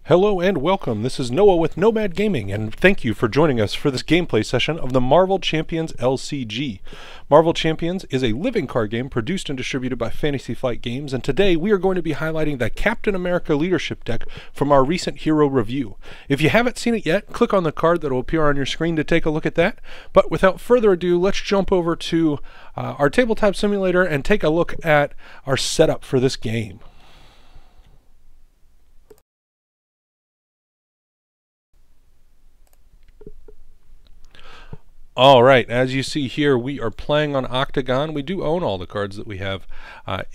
Hello and welcome. This is Noah with Nomad Gaming, and thank you for joining us for this gameplay session of the Marvel Champions LCG. Marvel Champions is a living card game produced and distributed by Fantasy Flight Games, and today we are going to be highlighting the Captain America leadership deck from our recent hero review. If you haven't seen it yet, click on the card that will appear on your screen to take a look at that. But without further ado, let's jump over to our tabletop simulator and take a look at our setup for this game. All right, as you see here, we are playing on Octagon. We do own all the cards that we have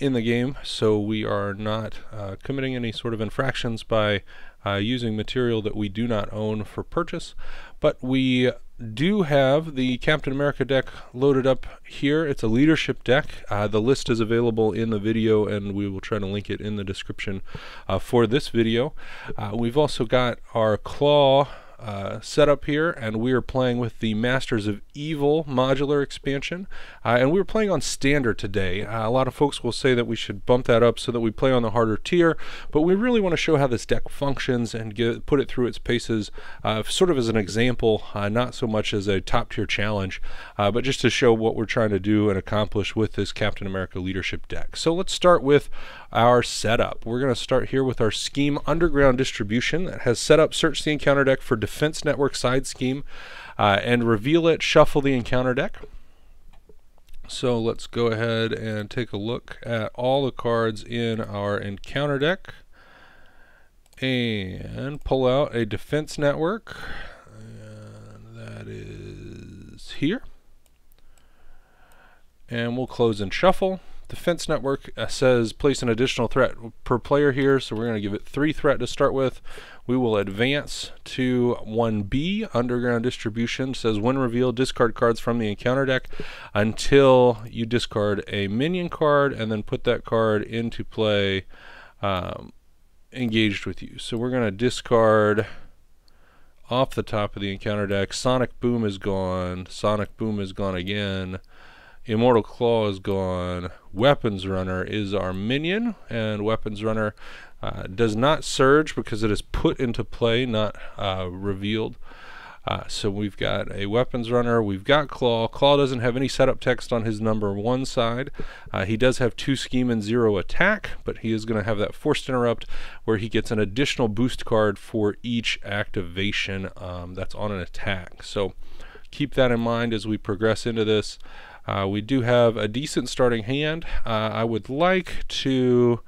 in the game, so we are not committing any sort of infractions by using material that we do not own for purchase. But we do have the Captain America deck loaded up here. It's a leadership deck. The list is available in the video, and we will try to link it in the description for this video. We've also got our Klaw set up here, and we are playing with the Masters of Evil modular expansion, and we were playing on standard today. A lot of folks will say that we should bump that up so that we play on the harder tier, but we really want to show how this deck functions and put it through its paces, sort of as an example, not so much as a top tier challenge, but just to show what we're trying to do and accomplish with this Captain America leadership deck. So let's start with our setup. We're going to start here with our scheme Underground Distribution that has set up search the encounter deck for Defense Network side scheme and reveal it, shuffle the encounter deck. So let's go ahead and take a look at all the cards in our encounter deck and pull out a Defense Network, and that is here, and we'll close and shuffle. Defense Network says place an additional threat per player here, so we're going to give it 3 threat to start with. We will advance to 1B. Underground Distribution says when revealed, discard cards from the encounter deck until you discard a minion card and then put that card into play engaged with you. So we're going to discard off the top of the encounter deck. Sonic Boom is gone. Sonic Boom is gone again. Immortal Klaw is gone. Weapons Runner is our minion, and Weapons Runner does not surge because it is put into play, not revealed. So we've got a Weapons Runner, we've got Klaw. Klaw doesn't have any setup text on his number 1 side. He does have 2 scheme and 0 attack, but he is going to have that Forced Interrupt where he gets an additional boost card for each activation that's on an attack. So keep that in mind as we progress into this. We do have a decent starting hand. I would like to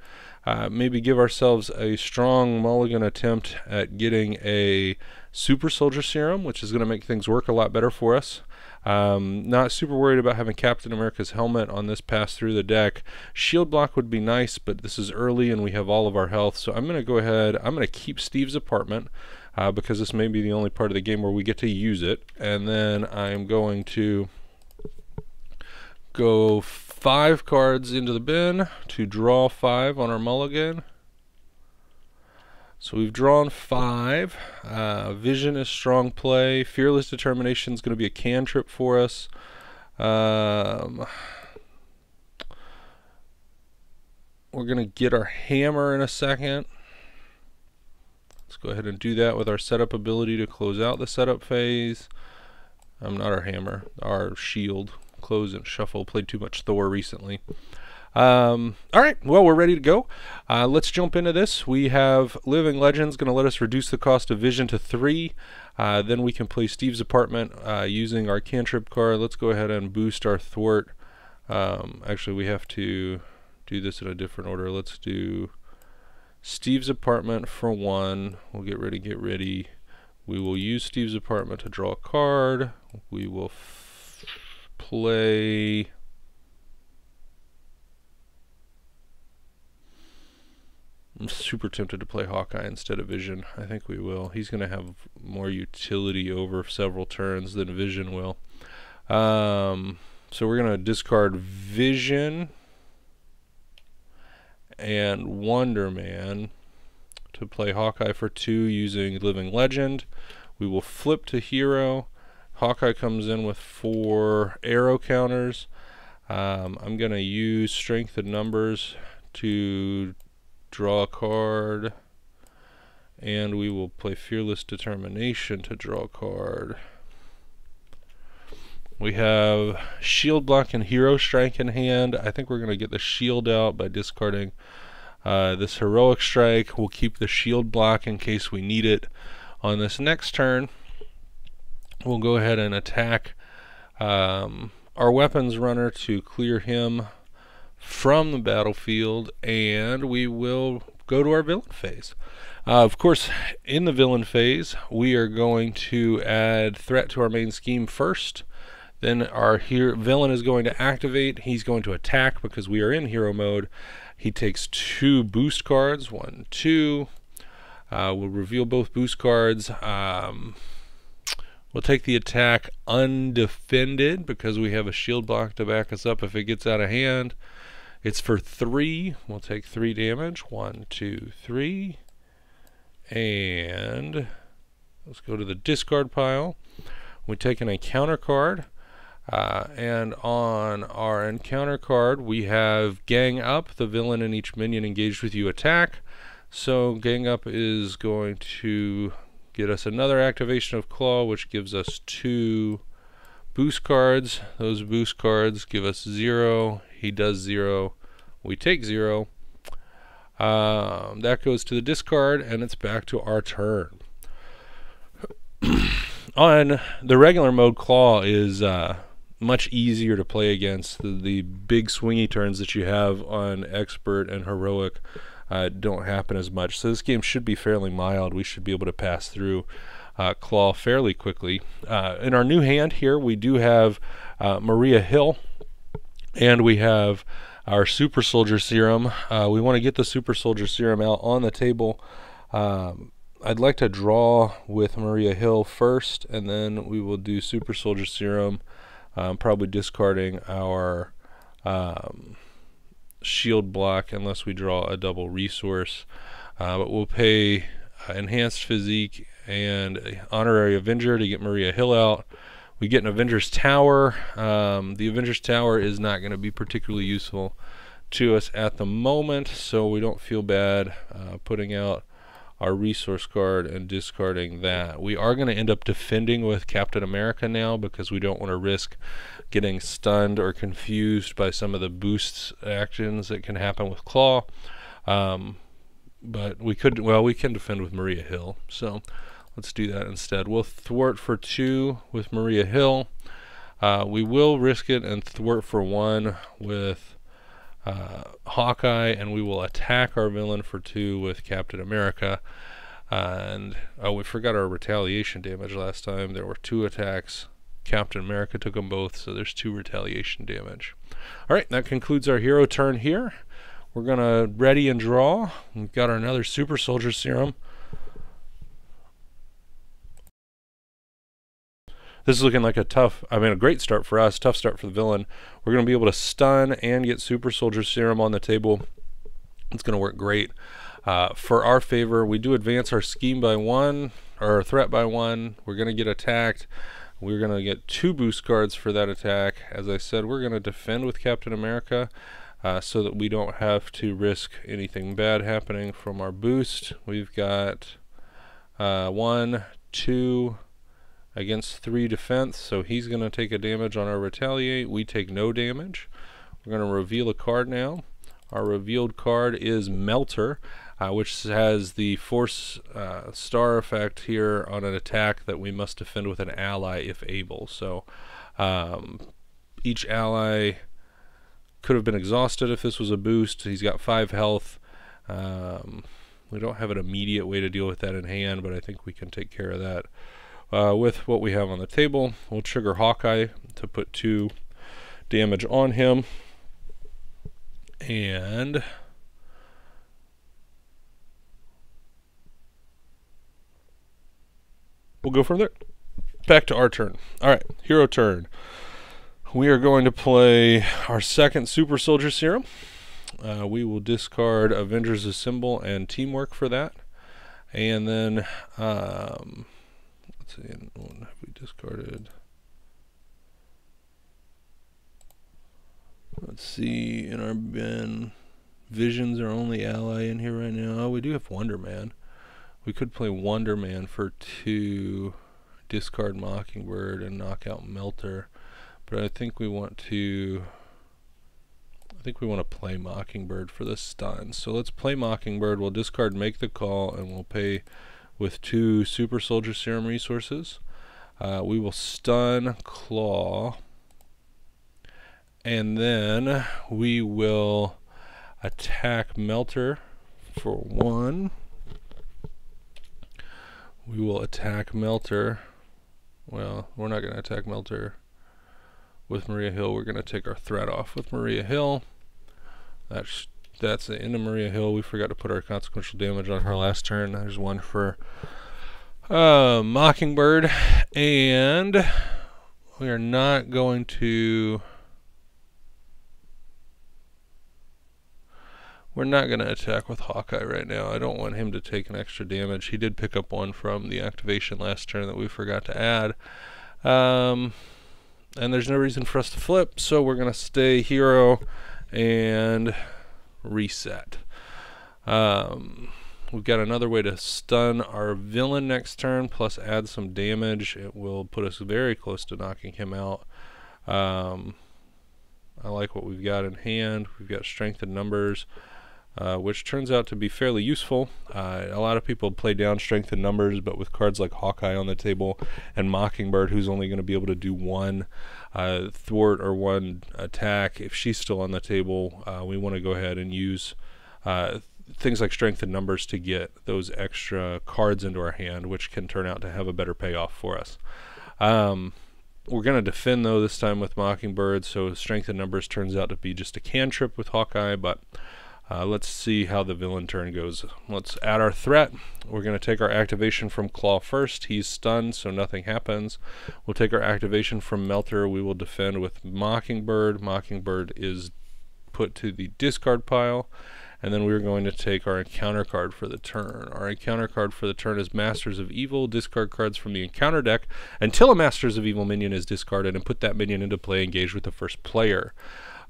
maybe give ourselves a strong mulligan attempt at getting a Super Soldier Serum, which is going to make things work a lot better for us. Not super worried about having Captain America's helmet on this pass through the deck. Shield block would be nice, but this is early and we have all of our health, so I'm going to go ahead. I'm going to keep Steve's apartment because this may be the only part of the game where we get to use it, and then I'm going to go 5 cards into the bin to draw 5 on our mulligan. So we've drawn 5. Vision is strong play. Fearless Determination is going to be a cantrip for us. We're going to get our hammer in a second. Let's go ahead and do that with our setup ability to close out the setup phase. Not our hammer, our shield. Close and shuffle. Played too much Thor recently. Alright, well, we're ready to go. Let's jump into this. We have Living Legends going to let us reduce the cost of Vision to 3. Then we can play Steve's Apartment using our cantrip card. Let's go ahead and boost our Thwart. Actually, we have to do this in a different order. Let's do Steve's Apartment for 1. We'll get ready. We will use Steve's Apartment to draw a card. We will play I'm super tempted to play Hawkeye instead of Vision. I think we will. He's going to have more utility over several turns than Vision will. So we're going to discard Vision and Wonder Man to play Hawkeye for 2 using Living Legend. We will flip to Hero. Hawkeye comes in with 4 arrow counters. I'm going to use Strength and Numbers to draw a card and we will play Fearless Determination to draw a card. We have Shield Block and Hero Strike in hand. I think we're going to get the shield out by discarding this Heroic Strike. We'll keep the Shield Block in case we need it. On this next turn, we'll go ahead and attack our Weapons Runner to clear him from the battlefield, and we will go to our villain phase. Of course, in the villain phase, we are going to add threat to our main scheme first. Then our villain is going to activate. He's going to attack because we are in hero mode. He takes 2 boost cards, 1, 2. We'll reveal both boost cards. We'll take the attack undefended because we have a shield block to back us up if it gets out of hand. It's for 3. We'll take 3 damage. 1, 2, 3. And let's go to the discard pile. We take an encounter card. And on our encounter card, we have Gang Up. The villain and each minion engaged with you attack. So Gang Up is going to get us another activation of Klaw, which gives us 2 boost cards. Those boost cards give us 0. He does 0. We take 0. That goes to the discard, and it's back to our turn. On the regular mode, Klaw is much easier to play against. The big swingy turns that you have on Expert and Heroic don't happen as much. So this game should be fairly mild. We should be able to pass through Klaw fairly quickly. In our new hand here, we do have Maria Hill, and we have our Super Soldier Serum. We want to get the Super Soldier Serum out on the table. I'd like to draw with Maria Hill first, and then we will do Super Soldier Serum, probably discarding our shield block unless we draw a double resource. But we'll pay Enhanced Physique and Honorary Avenger to get Maria Hill out. We get an Avenger's Tower. The Avenger's Tower is not going to be particularly useful to us at the moment, so we don't feel bad putting out our resource card and discarding that. We are going to end up defending with Captain America now because we don't want to risk getting stunned or confused by some of the boosts actions that can happen with Klaw. But we can defend with Maria Hill, so let's do that instead. We'll thwart for 2 with Maria Hill. We will risk it and thwart for 1 with Hawkeye, and we will attack our villain for 2 with Captain America. And we forgot our retaliation damage last time. There were 2 attacks. Captain America took them both, so there's 2 retaliation damage. Alright, that concludes our hero turn here. We're going to ready and draw. We've got our another Super Soldier Serum. This is looking like a great start for us, tough start for the villain. We're going to be able to stun and get Super Soldier Serum on the table. It's going to work great. For our favor, we do advance our scheme by 1, or threat by 1. We're going to get attacked. We're going to get 2 boost cards for that attack. As I said, we're going to defend with Captain America so that we don't have to risk anything bad happening from our boost. We've got 1, 2... against 3 defense, so he's going to take a damage on our retaliate. We take no damage. We're going to reveal a card now. Our revealed card is Melter, which has the force star effect here on an attack that we must defend with an ally if able. So each ally could have been exhausted if this was a boost. He's got 5 health. We don't have an immediate way to deal with that in hand, but I think we can take care of that. With what we have on the table, we'll trigger Hawkeye to put 2 damage on him, and we'll go from there. Back to our turn. Alright, hero turn. We are going to play our second Super Soldier Serum. We will discard Avengers Assemble and Teamwork for that, and then let's see, what have we discarded? Let's see, in our bin, Vision's our only ally in here right now. Oh, we do have Wonder Man. We could play Wonder Man for 2, discard Mockingbird, and knock out Melter. But I think we want to play Mockingbird for the stun. So let's play Mockingbird. We'll discard Make the Call, and we'll pay with 2 Super Soldier Serum resources. We will stun Klaw, and then we will attack Melter for 1. We will attack Melter. Well, we're not going to attack Melter with Maria Hill. We're going to take our threat off with Maria Hill. That's the end of Maria Hill. We forgot to put our consequential damage on her last turn. There's one for Mockingbird, and we are not going to... We're not going to attack with Hawkeye right now. I don't want him to take an extra damage. He did pick up 1 from the activation last turn that we forgot to add. And there's no reason for us to flip, so we're going to stay hero and reset. We've got another way to stun our villain next turn, plus add some damage. It will put us very close to knocking him out. I like what we've got in hand. We've got strength in numbers, which turns out to be fairly useful. A lot of people play down strength in numbers, but with cards like Hawkeye on the table and Mockingbird, who's only going to be able to do 1 thwart or 1 attack, if she's still on the table, we want to go ahead and use things like strength in numbers to get those extra cards into our hand, which can turn out to have a better payoff for us. We're going to defend, though, this time with Mockingbird, so strength in numbers turns out to be just a cantrip with Hawkeye, but let's see how the villain turn goes. Let's add our threat. We're going to take our activation from Klaw first. He's stunned, so nothing happens. We'll take our activation from Melter. We will defend with Mockingbird. Mockingbird is put to the discard pile. And then we're going to take our encounter card for the turn. Our encounter card for the turn is Masters of Evil. Discard cards from the encounter deck until a Masters of Evil minion is discarded, and put that minion into play, engaged with the first player.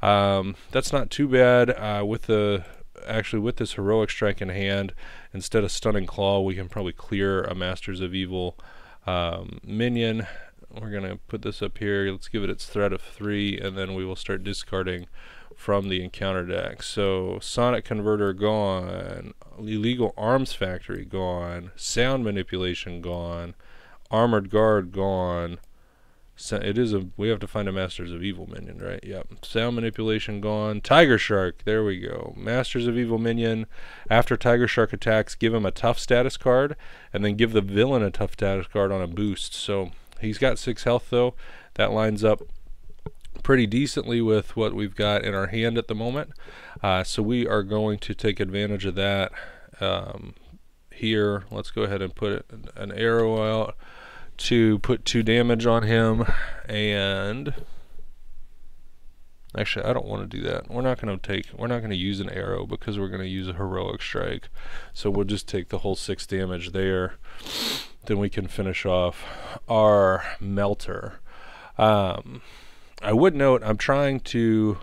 That's not too bad. With this heroic strike in hand, instead of stunning Klaw, we can probably clear a Masters of Evil minion. We're going to put this up here. Let's give it its threat of 3, and then we will start discarding from the encounter deck. So Sonic Converter gone, Illegal Arms Factory gone, Sound Manipulation gone, Armored Guard gone. We have to find a Masters of Evil minion, right? Yep. Sound Manipulation gone. Tiger Shark, there we go. Masters of Evil minion. After Tiger Shark attacks, give him a tough status card, and then give the villain a tough status card on a boost. So he's got 6 health, though. That lines up pretty decently with what we've got in our hand at the moment. So we are going to take advantage of that here. Let's go ahead and put an arrow out to put 2 damage on him, and actually I don't want to do that. We're not going to use an arrow because we're going to use a heroic strike. So we'll just take the whole 6 damage there. Then we can finish off our Melter. I would note I'm trying to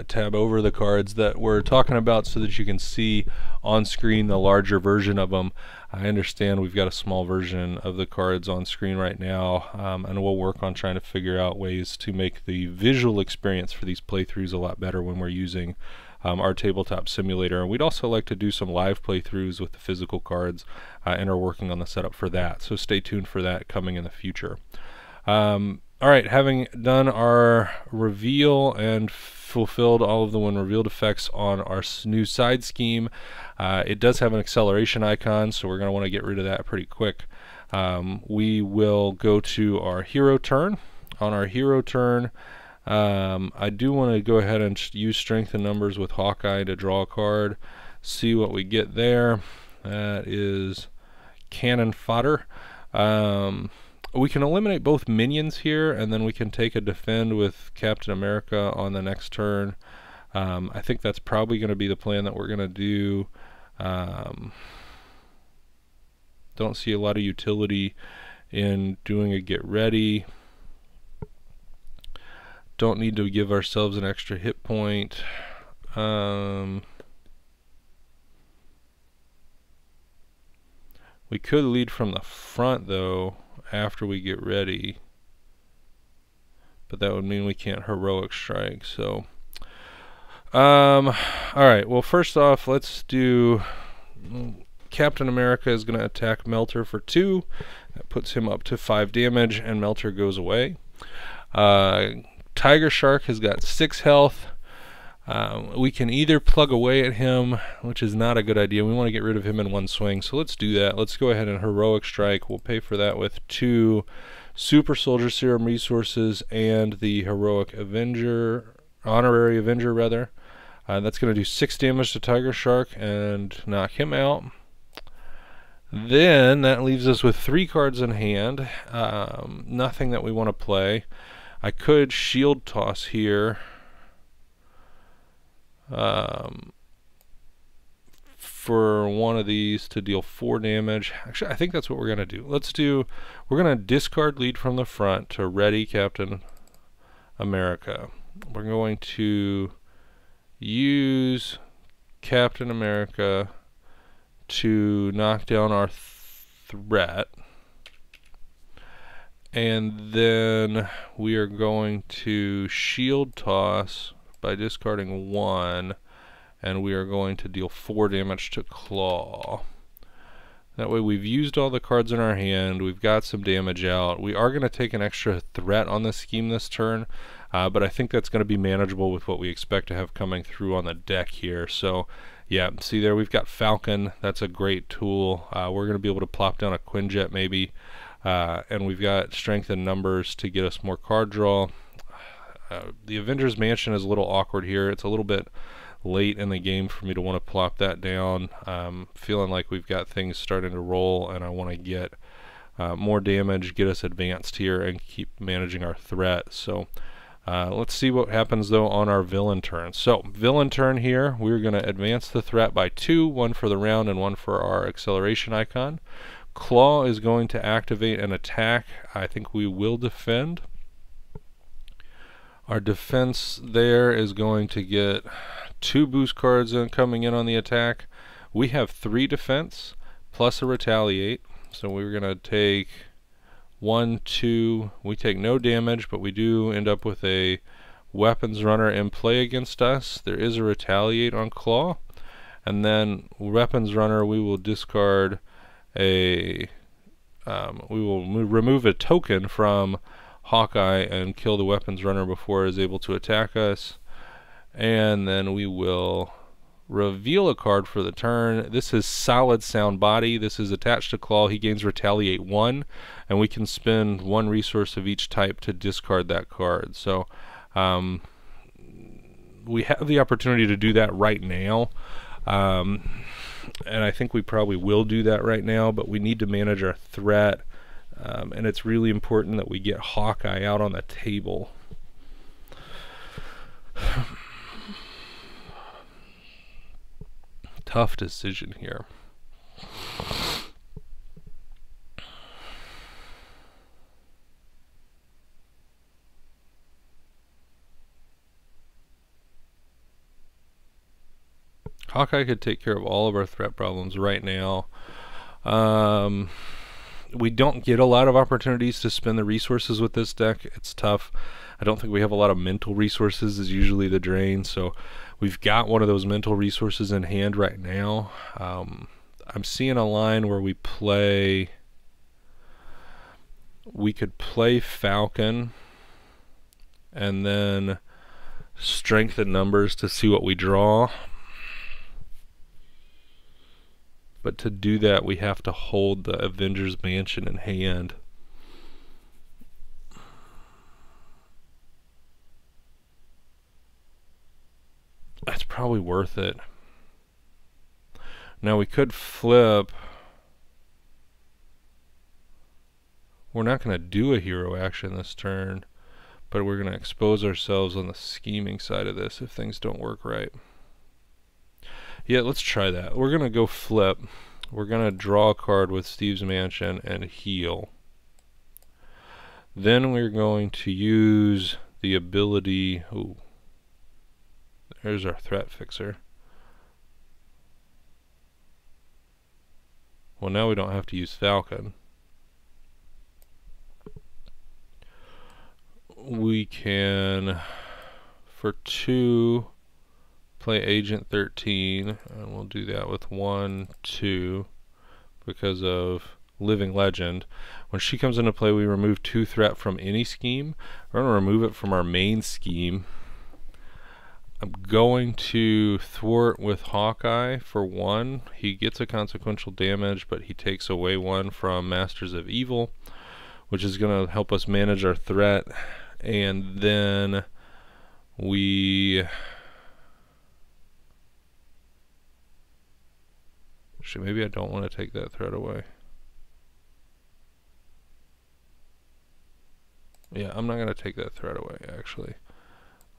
tab over the cards that we're talking about so that you can see on screen the larger version of them. I understand we've got a small version of the cards on screen right now, and we'll work on trying to figure out ways to make the visual experience for these playthroughs a lot better when we're using our tabletop simulator. And we'd also like to do some live playthroughs with the physical cards, and are working on the setup for that. So stay tuned for that coming in the future. Alright, having done our reveal and fulfilled all of the when revealed effects on our new side scheme, it does have an acceleration icon, so we're going to want to get rid of that pretty quick. We will go to our hero turn. On our hero turn, I do want to go ahead and use strength in numbers with Hawkeye to draw a card, see what we get there. That is cannon fodder. We can eliminate both minions here, and then we can take a defend with Captain America on the next turn. I think that's probably going to be the plan that we're going to do. Don't see a lot of utility in doing a get ready. Don't need to give ourselves an extra hit point. We could lead from the front though after we get ready, but that would mean we can't heroic strike. So alright, well first off let's do Captain America is going to attack Melter for 2. That puts him up to 5 damage and Melter goes away. Tiger Shark has got 6 health. We can either plug away at him, which is not a good idea. We want to get rid of him in one swing, so let's do that. Let's go ahead and heroic strike. We'll pay for that with 2 Super Soldier Serum resources and the heroic Avenger, honorary Avenger rather. That's going to do 6 damage to Tiger Shark and knock him out. Then that leaves us with 3 cards in hand. Nothing that we want to play. I could shield toss here. For one of these to deal 4 damage. Actually, I think that's what we're going to do. We're going to discard lead from the front to ready Captain America. We're going to use Captain America to knock down our threat. And then we are going to shield toss by discarding 1, and we are going to deal 4 damage to Klaw. That way we've used all the cards in our hand, we've got some damage out. We are going to take an extra threat on this scheme this turn, but I think that's going to be manageable with what we expect to have coming through on the deck here. So yeah, see there we've got Falcon, that's a great tool. We're going to be able to plop down a Quinjet maybe, and we've got strength in numbers to get us more card draw. The Avengers Mansion is a little awkward here. It's a little bit late in the game for me to want to plop that down. Feeling like we've got things starting to roll and I want to get more damage, get us advanced here and keep managing our threat. So let's see what happens though on our villain turn. So villain turn here, we're going to advance the threat by 2, 1 for the round and 1 for our acceleration icon. Klaw is going to activate an attack. I think we will defend. Our defense there is going to get 2 boost cards coming in on the attack. We have 3 defense plus a retaliate, so we're going to take 1, 2. We take no damage, but we do end up with a weapons runner in play against us. There is a retaliate on Klaw, and then weapons runner we will discard a we will remove a token from Hawkeye and kill the weapons runner before it is able to attack us, and then we will reveal a card for the turn. This is Solid Sound Body. This is attached to Klaw. He gains retaliate 1, and we can spend 1 resource of each type to discard that card. So we have the opportunity to do that right now, and I think we probably will do that right now, but we need to manage our threat. And it's really important that we get Hawkeye out on the table. Tough decision here. Hawkeye could take care of all of our threat problems right now. We don't get a lot of opportunities to spend the resources with this deck. It's tough. I don't think we have a lot of mental resources is usually the drain, so we've got one of those mental resources in hand right now. I'm seeing a line where we could play Falcon and then strengthen numbers to see what we draw. But to do that, we have to hold the Avengers Mansion in hand. That's probably worth it. Now we could flip. We're not going to do a hero action this turn, but we're going to expose ourselves on the scheming side of this if things don't work right. Yeah, let's try that. We're going to go flip. We're going to draw a card with Steve's Mansion and heal. Then we're going to use the ability... Ooh, there's our threat fixer. Well, now we don't have to use Falcon. We can, for 2, play Agent 13, and we'll do that with 1, 2, because of Living Legend. When she comes into play, we remove 2 threat from any scheme. We're going to remove it from our main scheme. I'm going to thwart with Hawkeye for 1. He gets a consequential damage, but he takes away 1 from Masters of Evil, which is going to help us manage our threat. And then actually, maybe I don't want to take that threat away. Yeah, I'm not going to take that threat away, actually.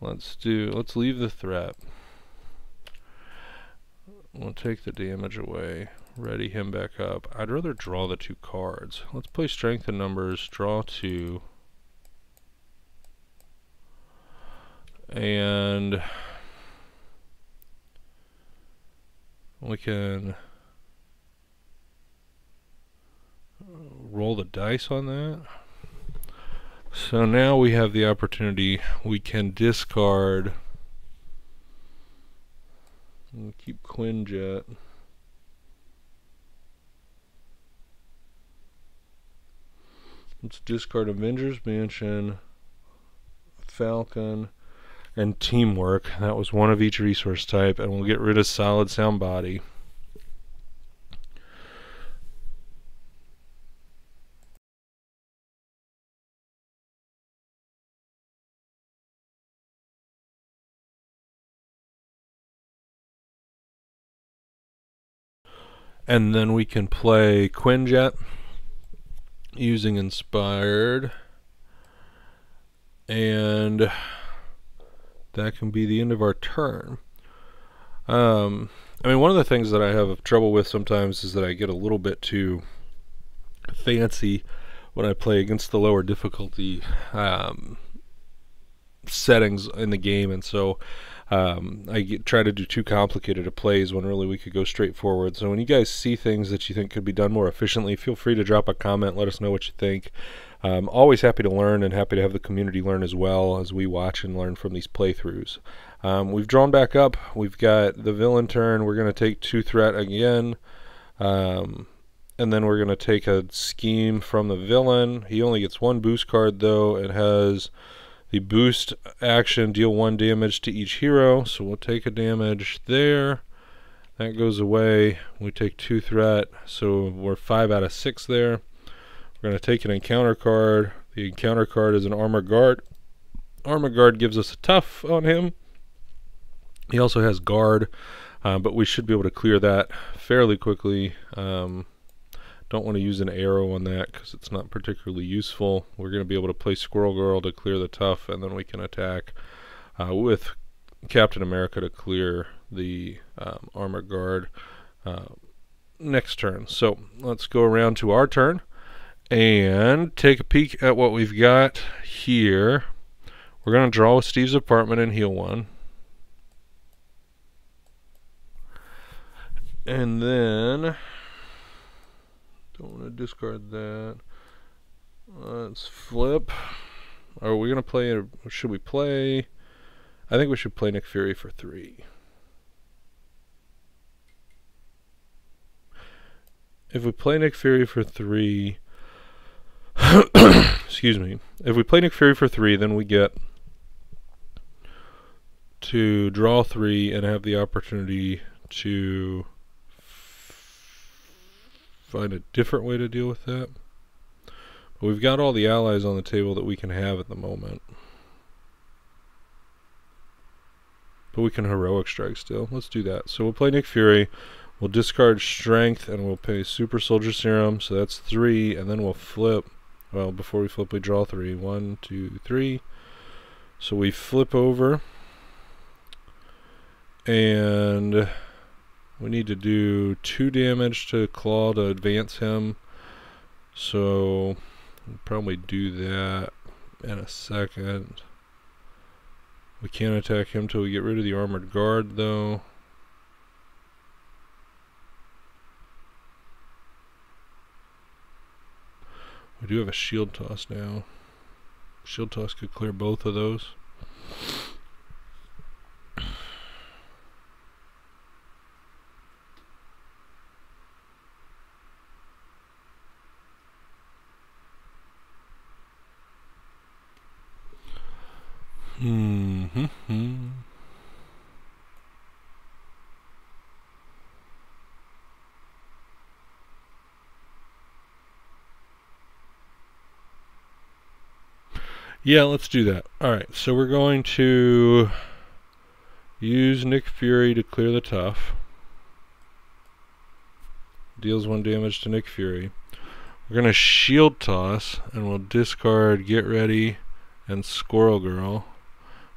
Let's leave the threat. We'll take the damage away, ready him back up. I'd rather draw the 2 cards. Let's play Strength in Numbers, draw 2. And we can roll the dice on that. So now we have the opportunity. We can discard and keep Quinjet. Let's discard Avengers Mansion, Falcon, and Teamwork. That was 1 of each resource type, and we'll get rid of Solid Sound Body. And then we can play Quinjet using Inspired, and that can be the end of our turn. I mean, one of the things that I have trouble with sometimes is that I get a little bit too fancy when I play against the lower difficulty settings in the game, and so try to do too complicated of plays when really we could go straight forward. So when you guys see things that you think could be done more efficiently, feel free to drop a comment, let us know what you think. Always happy to learn and happy to have the community learn as well as we watch and learn from these playthroughs. We've drawn back up. We've got the villain turn. We're going to take 2 threat again, and then we're going to take a scheme from the villain. He only gets 1 boost card though. It has the boost action, deal 1 damage to each hero, so we'll take a damage there. That goes away. We take 2 threat, so we're 5 out of 6 there. We're going to take an encounter card. The encounter card is an Armor Guard. Armor Guard gives us a tough on him. He also has guard, but we should be able to clear that fairly quickly. Don't want to use an arrow on that because it's not particularly useful. We're going to be able to play Squirrel Girl to clear the tough, and then we can attack with Captain America to clear the Armor Guard next turn. So let's go around to our turn and take a peek at what we've got here. We're going to draw with Steve's Apartment and heal 1. And then don't want to discard that. Let's flip. Are we going to play, should we play? I think we should play Nick Fury for 3. If we play Nick Fury for 3, excuse me. If we play Nick Fury for 3, then we get to draw 3 and have the opportunity to find a different way to deal with that. But we've got all the allies on the table that we can have at the moment. But we can heroic strike still. Let's do that. So we'll play Nick Fury. We'll discard Strength and we'll pay Super Soldier Serum. So that's 3, and then we'll flip. Well, before we flip, we draw 3. 1, 2, 3. So we flip over, and we need to do 2 damage to Klaw to advance him. So we'll probably do that in a second. We can't attack him till we get rid of the Armored Guard though. We do have a shield toss now. Shield toss could clear both of those. Yeah, let's do that. Alright, so we're going to use Nick Fury to clear the tough. Deals 1 damage to Nick Fury. We're going to shield toss, and we'll discard Get Ready and Squirrel Girl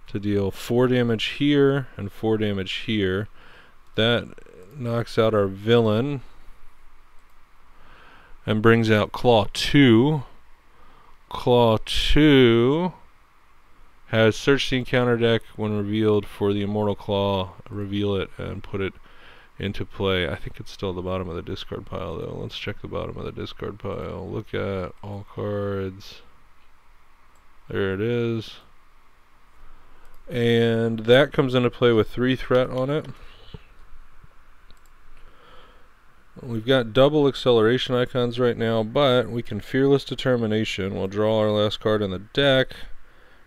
to deal 4 damage here and 4 damage here. That knocks out our villain and brings out Klaw 2. Klaw 2 has search the encounter deck when revealed for the Immortal Klaw, reveal it and put it into play. I think it's still at the bottom of the discard pile though. Let's check the bottom of the discard pile. Look at all cards. There it is. And that comes into play with 3 threat on it. We've got double acceleration icons right now, but we can Fearless Determination. We'll draw our last card in the deck.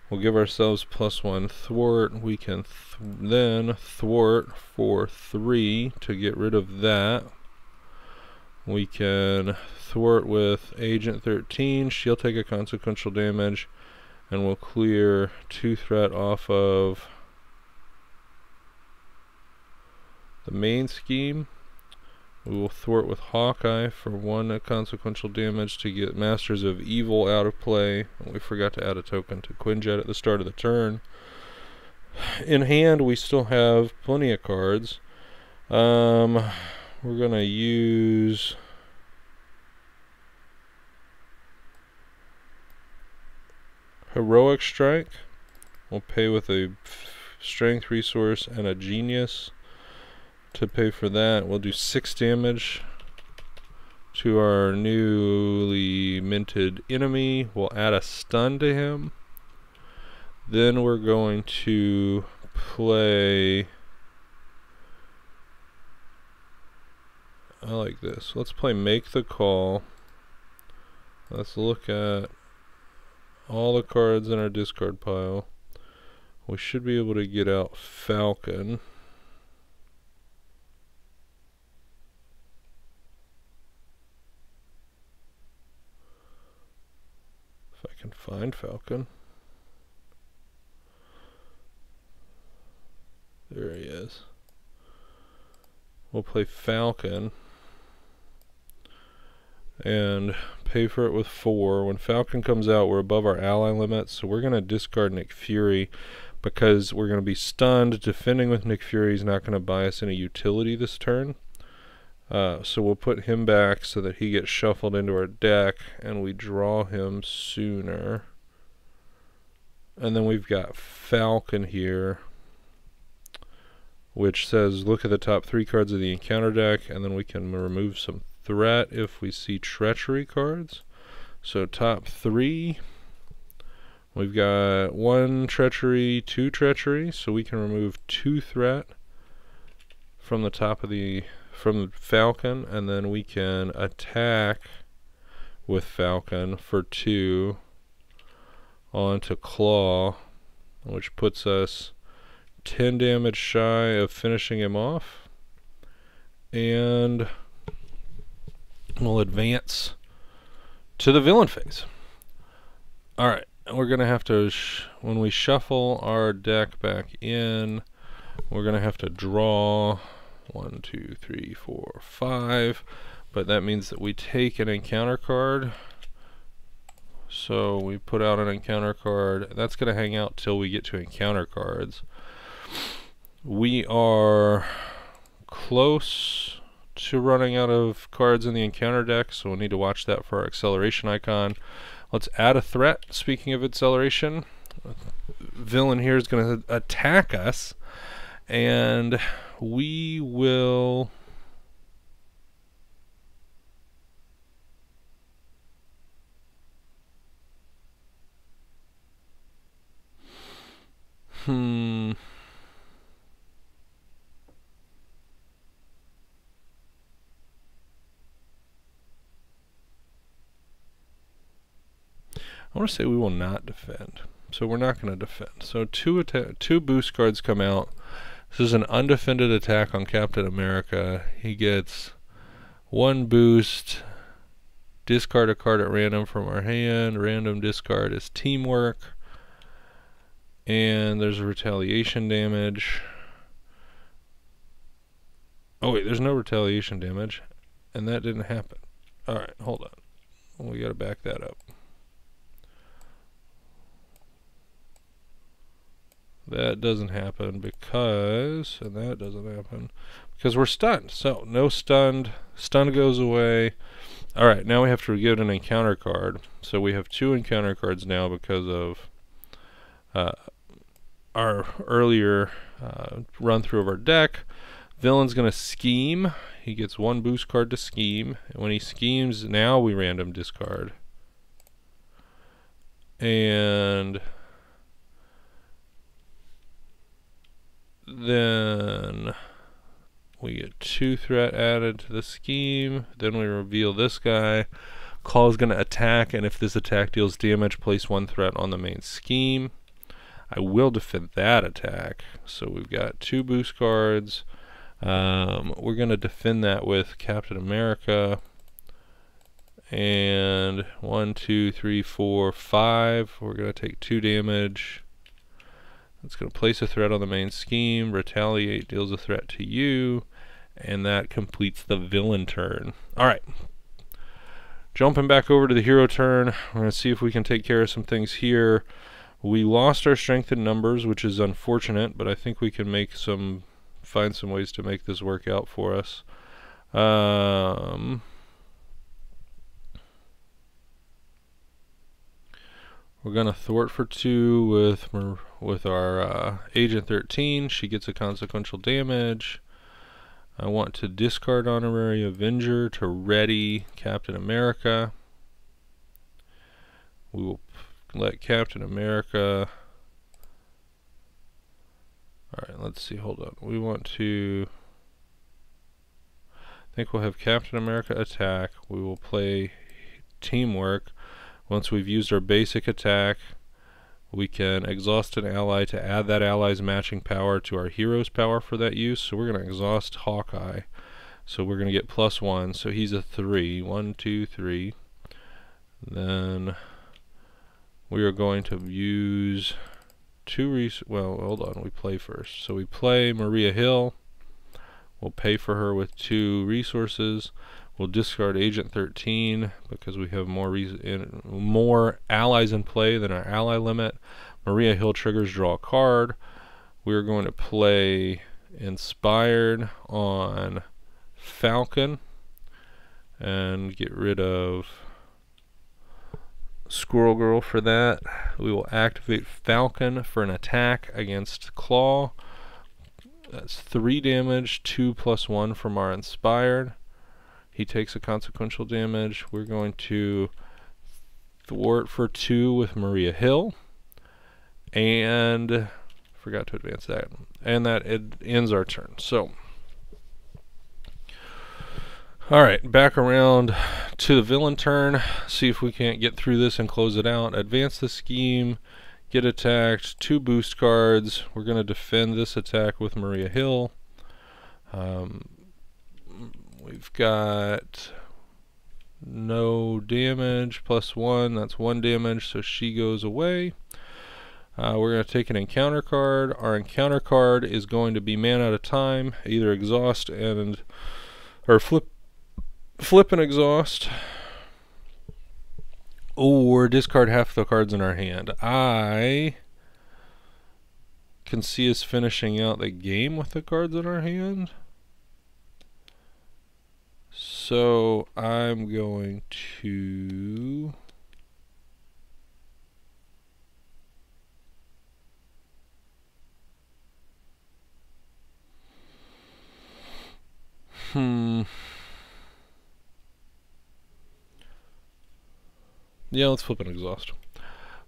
We'll give ourselves +1 thwart. We can then thwart for 3 to get rid of that. We can thwart with Agent 13. She'll take a consequential damage, and we'll clear 2 threat off of the main scheme. We will thwart with Hawkeye for 1 consequential damage to get Masters of Evil out of play. And we forgot to add a token to Quinjet at the start of the turn. In hand, we still have plenty of cards. We're going to use Heroic Strike. We'll pay with a Strength resource and a Genius. To pay for that, we'll do 6 damage to our newly minted enemy. We'll add a stun to him. Then we're going to play, I like this. Let's play Make the Call. Let's look at all the cards in our discard pile. We should be able to get out Falcon. I can find Falcon. There he is. We'll play Falcon and pay for it with 4. When Falcon comes out, we're above our ally limit, so we're going to discard Nick Fury because we're going to be stunned. Defending with Nick Fury is not going to buy us any utility this turn. So we'll put him back so that he gets shuffled into our deck and we draw him sooner. And then we've got Falcon here, which says look at the top 3 cards of the encounter deck, and then we can remove some threat if we see treachery cards. So top 3, we've got 1 treachery, 2 treachery, so we can remove 2 threat from the top of the from Falcon, and then we can attack with Falcon for 2 onto Klaw, which puts us 10 damage shy of finishing him off, and we'll advance to the villain phase. Alright, we're going to have to, when we shuffle our deck back in, we're going to have to draw 1, 2, 3, 4, 5, but that means that we take an encounter card. So we put out an encounter card. That's going to hang out till we get to encounter cards. We are close to running out of cards in the encounter deck, so we'll need to watch that for our acceleration icon. Let's add a threat. Speaking of acceleration, villain here is going to attack us, and we will I want to say we will not defend. So we're not going to defend. So two boost cards come out. This is an undefended attack on Captain America. He gets 1 boost. Discard a card at random from our hand. Random discard is teamwork. And there's a retaliation damage. Oh wait, there's no retaliation damage. And that didn't happen. Alright, hold on. We gotta back that up. That doesn't happen because, and that doesn't happen because we're stunned. So no stunned. Stun goes away. Alright, now we have to give an encounter card. So we have 2 encounter cards now because of our earlier run through of our deck. Villain's going to scheme. He gets 1 boost card to scheme. And when he schemes, now we random discard. And then we get 2 threat added to the scheme. Then we reveal this guy. Klaw is going to attack, and if this attack deals damage, place 1 threat on the main scheme. I will defend that attack. So we've got 2 boost cards. We're going to defend that with Captain America. And 1, 2, 3, 4, 5. We're going to take 2 damage. It's going to place a threat on the main scheme. Retaliate deals a threat to you. And that completes the villain turn. Alright. Jumping back over to the hero turn. We're going to see if we can take care of some things here. We lost our strength in numbers, which is unfortunate, but I think we can find some ways to make this work out for us. We're going to thwart for 2 with our Agent 13. She gets a consequential damage. I want to discard Honorary Avenger to ready Captain America. We will let Captain America... Alright, let's see, hold on. We want to... I think we'll have Captain America attack. We will play Teamwork. Once we've used our basic attack, we can exhaust an ally to add that ally's matching power to our hero's power for that use. So we're going to exhaust Hawkeye. So we're going to get +1. So he's a 3. 1, 2, 3. Then we are going to use 2 well, hold on, we play first. So we play Maria Hill. We'll pay for her with 2 resources. We'll discard Agent 13 because we have more allies in play than our ally limit. Maria Hill triggers draw a card. We're going to play Inspired on Falcon and get rid of Squirrel Girl for that. We will activate Falcon for an attack against Klaw. That's 3 damage, 2 + 1 from our Inspired. He takes a consequential damage. We're going to thwart for 2 with Maria Hill. And forgot to advance that. And that ends our turn. So, alright, back around to the villain turn. See if we can't get through this and close it out. Advance the scheme. Get attacked. 2 boost cards. We're going to defend this attack with Maria Hill. We've got no damage, +1, that's 1 damage, so she goes away. We're going to take an encounter card. Our encounter card is going to be man at a time, either exhaust or flip and exhaust, or discard half the cards in our hand. I can see us finishing out the game with the cards in our hand. So I'm going to yeah, let's flip and exhaust.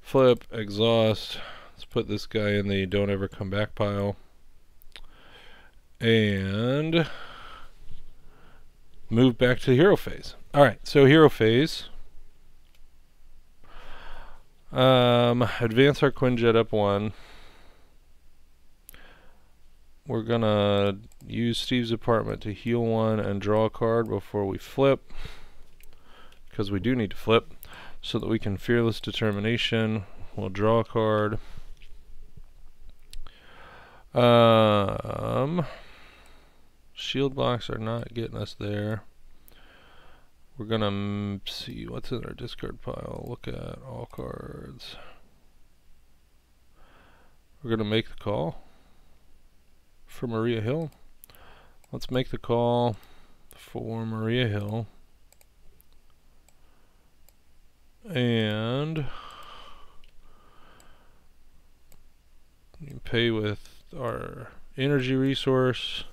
Flip, exhaust. Let's put this guy in the don't ever come back pile. And move back to hero phase. Alright, so hero phase. Advance our Quinjet up 1. We're gonna use Steve's apartment to heal 1 and draw a card before we flip, because we do need to flip, so that we can Fearless Determination. We'll draw a card. Shield blocks are not getting us there. We're gonna see what's in our discard pile. Look at all cards. We're gonna make the call for Maria Hill. Let's make the call for Maria Hill. And you pay with our energy resource.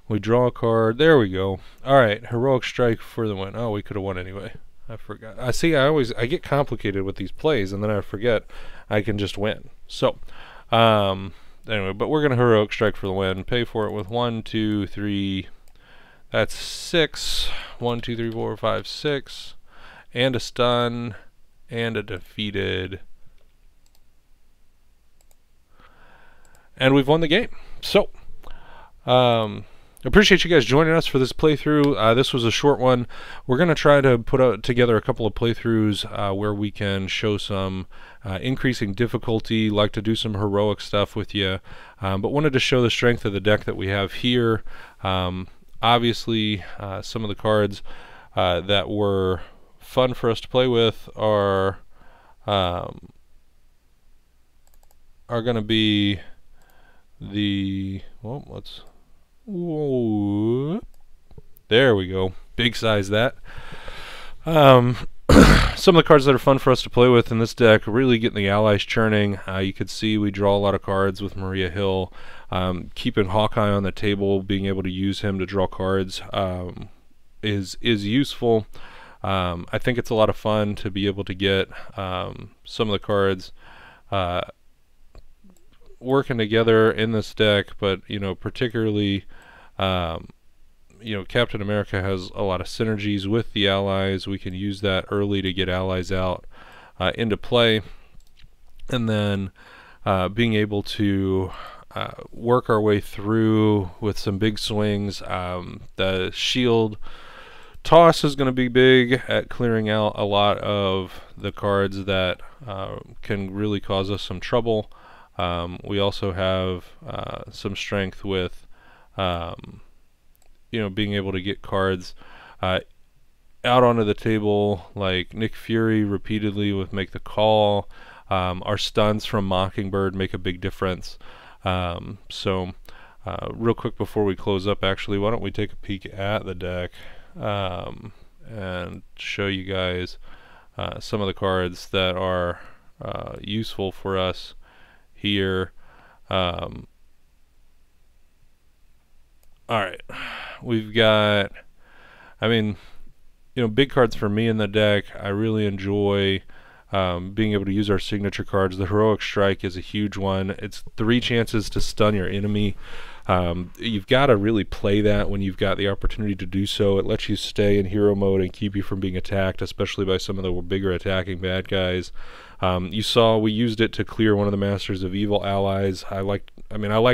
We draw a card. There we go. Alright, Heroic Strike for the win. Oh, we could have won anyway. I forgot. I see, I get complicated with these plays, and then I forget I can just win. So, anyway, but we're going to Heroic Strike for the win. Pay for it with 1, 2, 3. That's 6. 1, 2, 3, 4, 5, 6. And a stun. And a defeated. And we've won the game. So, appreciate you guys joining us for this playthrough. This was a short one. We're going to try to put together a couple of playthroughs where we can show some increasing difficulty, like to do some heroic stuff with you, but wanted to show the strength of the deck that we have here. Obviously, some of the cards that were fun for us to play with are going to be the, well, let's, whoa, there we go, big size that. Some of the cards that are fun for us to play with in this deck, really getting the allies churning. You could see we draw a lot of cards with Maria Hill. Keeping Hawkeye on the table, being able to use him to draw cards is useful. I think it's a lot of fun to be able to get some of the cards working together in this deck, but particularly Captain America has a lot of synergies with the allies. We can use that early to get allies out into play, and then being able to work our way through with some big swings. The shield toss is going to be big at clearing out a lot of the cards that can really cause us some trouble. We also have some strength with being able to get cards out onto the table, like Nick Fury repeatedly with Make the Call. Our stuns from Mockingbird make a big difference. So real quick before we close up, actually, why don't we take a peek at the deck and show you guys some of the cards that are useful for us here. Alright, we've got, big cards for me in the deck. I really enjoy being able to use our signature cards. The Heroic Strike is a huge one. It's 3 chances to stun your enemy. You've got to really play that when you've got the opportunity to do so. It lets you stay in hero mode and keep you from being attacked, especially by some of the bigger attacking bad guys. You saw we used it to clear one of the Masters of Evil allies. I like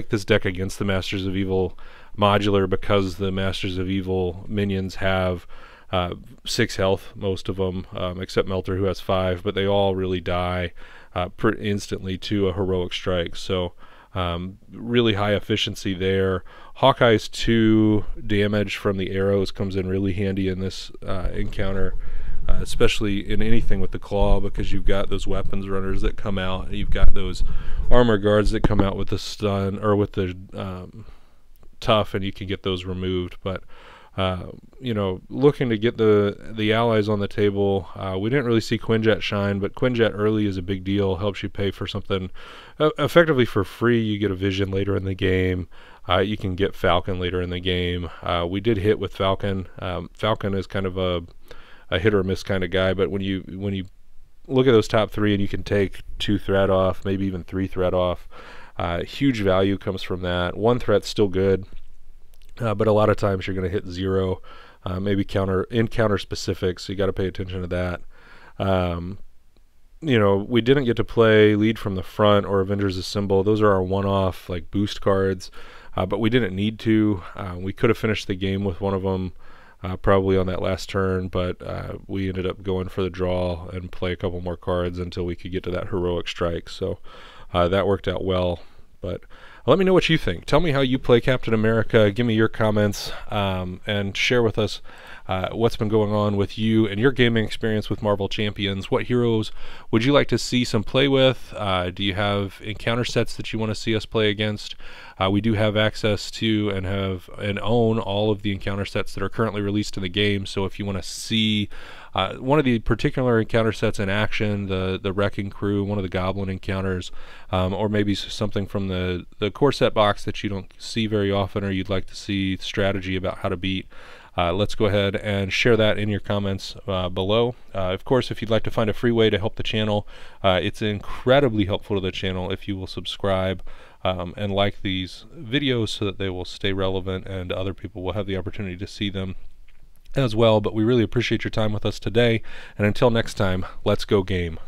this deck against the Masters of Evil modular because the Masters of Evil minions have 6 health, most of them, except Melter, who has 5, but they all really die instantly to a Heroic Strike. So really high efficiency there. Hawkeye's 2 damage from the arrows comes in really handy in this encounter, especially in anything with the Klaw, because you've got those weapons runners that come out. You've got those armor guards that come out with the stun or with the tough, and you can get those removed. But looking to get the allies on the table. We didn't really see Quinjet shine, but Quinjet early is a big deal. Helps you pay for something effectively for free. You get a Vision later in the game. You can get Falcon later in the game. We did hit with Falcon. Falcon is kind of a hit or miss kind of guy, but when you look at those top 3 and you can take 2 threat off, maybe even 3 threat off, huge value comes from that. 1 threat's still good. But a lot of times you're going to hit 0, maybe counter specific, so you got to pay attention to that. you know, we didn't get to play Lead from the Front or Avengers Assemble. Those are our one-off like boost cards, but we didn't need to. We could have finished the game with one of them probably on that last turn, but we ended up going for the draw and play a couple more cards until we could get to that heroic strike. So that worked out well. But let me know what you think. Tell me how you play Captain America. Give me your comments and share with us what's been going on with you and your gaming experience with Marvel Champions. What heroes would you like to see some play with? Do you have encounter sets that you want to see us play against? We do have access to and own all of the encounter sets that are currently released in the game. So if you want to see one of the particular encounter sets in action, the Wrecking Crew, one of the Goblin encounters, or maybe something from the core set box that you don't see very often, or you'd like to see strategy about how to beat, let's go ahead and share that in your comments below. Of course, if you'd like to find a free way to help the channel, it's incredibly helpful to the channel if you will subscribe and like these videos so that they will stay relevant and other people will have the opportunity to see them as well. But we really appreciate your time with us today, and until next time, let's go game.